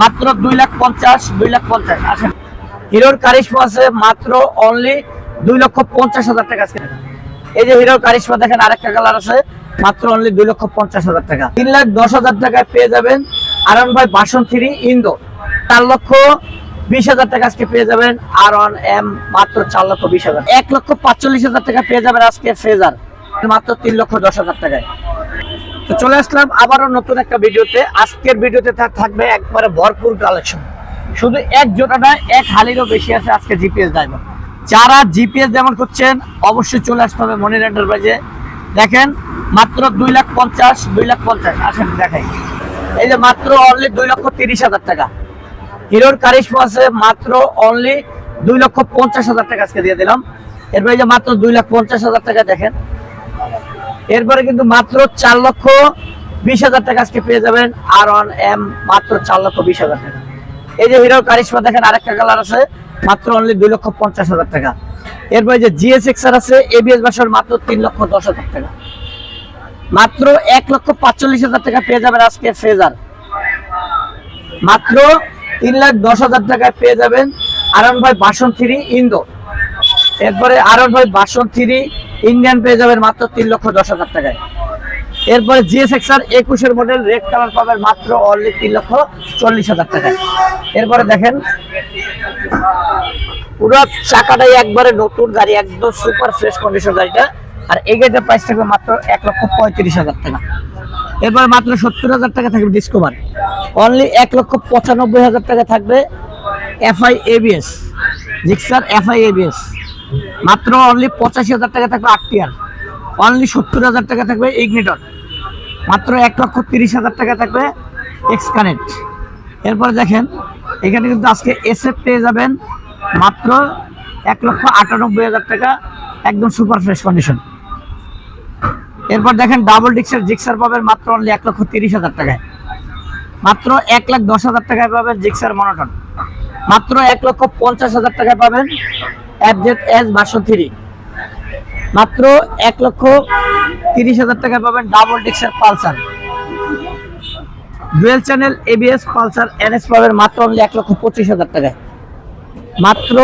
মাত্র 2,50,000 2,50,000 আসেন। হিরোর কারিশমা আছে মাত্র অনলি 2,50,000 টাকা। এই যে হিরোর কারিশমা দেখেন, আরেকটা কালার আছে মাত্র অনলি 2,50,000 টাকা। 3,10,000 টাকায় পেয়ে যাবেন আরন ভাই ভার্সন 3 ইন্দো। 4,20,000 টাকা আজকে পেয়ে যাবেন R1M মাত্র 4,20,000। 1,45,000 টাকা পেয়ে যাবেন আজকে ফেজার মাত্র 3,10,000 টাকায়। তো চলে আসলাম আবারও নতুন একটা ভিডিওতে। আজকের ভিডিওতে থাকবে একবারে ভরপুর কালেকশন, শুধু এক জোড়া নয়, এক হালিরও বেশি আছে আজকে জিপিএস ডায়মন্ড। যারা জিপিএস যেমন করছেন অবশ্যই চলে আসতে হবে মনির এন্টারপ্রাইজে। দেখেন মাত্র 2,50,000 2,50,000 আসেন দেখাই। এই যে মাত্র অনলি 2,30,000 টাকা। হিরোর কারিশমা আছে মাত্র অনলি 2,50,000 টাকা আজকে দিয়ে দিলাম। এরপরে যে মাত্র 2,50,000 টাকা দেখেন। এরপরে কিন্তু মাত্র 4,20,000 টাকা আজকে পেয়ে যাবেন R1M মাত্র 4,20,000 টাকা। এই যে হিরোর কারিশমা দেখেন, আরেকটা কালার আছে মাত্র অনলি 2,50,000 টাকা। এরপরে যে GSX-R আছে ABS ভার্সন মাত্র 3,10,000 টাকা। মাত্র 1,45,000 টাকা পেয়ে যাবেন আজকে ফেজার মাত্র 3,10,000 টাকায় পেয়ে যাবেন আরন ভাই ভার্সন 3 ইন্দো। এরপরে আরন ভাই ভার্সন 3 ইন্ডিয়ান পেয়ে যাবেন মাত্র 3,10,000 টাকায়। এরপরে GSX-R 21 মডেল রেড কালার পাবেন মাত্র অনলি 3,40,000 টাকায়। এরপরে দেখেন পুরো চাকাটাই একবারে নতুন গাড়ি, একদম সুপার ফ্রেশ কন্ডিশন গাড়িটা। আর এই গাড়িটার প্রাইস থাকবে মাত্র 1,35,000 টাকা। এরপরে মাত্র 70,000 টাকা থাকবে ডিসকভার। অনলি 1,95,000 টাকা থাকবে FI ABS Gixxer FI ABS। মাত্র অনলি 85,000 টাকা থাকবে RTR। অনলি 70,000 টাকা থাকবে ইগনিটর। মাত্র 1,30,000 টাকা থাকবে এক্সকানেক্ট। এরপরে দেখেন এখানে কিন্তু আজকে SF পেয়ে যাবেন মাত্র 1,98,000 টাকা, একদম সুপার ফ্রেশ কন্ডিশন। এরপর দেখেন ডাবল ডিক্সের জিক্সার পাবেন মাত্র অনলি 1,30,000 টাকায়। মাত্র 1,10,000 টাকায় পাবেন জিক্সার মনোটন। মাত্র 1,50,000 টাকায় পাবেন FZS ভার্সন 3। মাত্র 1,30,000 টাকায় পাবেন ডাবল ডিক্সের Pulsar. Dual channel ABS Pulsar NS পাবেন মাত্র অনলি 1,25,000 টাকায়। মাত্র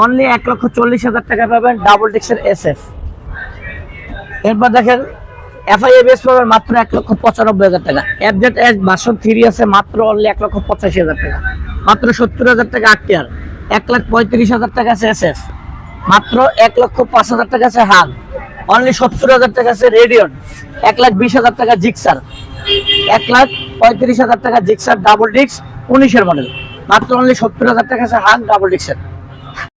অনলি 1,40,000 টাকায় পাবেন ডাবল ডিক্সের SF। এরপর দেখেন FI ABS পাবেন মাত্র 1,95,000 টাকা। FZS ভার্সন 3 আছে মাত্র অনলি 1,85,000 টাকা। মাত্র 70,000 টাকা RTR। 1,35,000 টাকা আছে SF। মাত্র 1,05,000 টাকা আছে হাগ। অনলি 70,000 টাকা আছে রেডিয়ন। 1,20,000 টাকা জিক্সার। 1,35,000 টাকা জিক্সার ডাবল ডিক্স 19 মডেল। মাত্র অনলি 70,000 টাকা আছে হাগ ডাবল ডিক্সের।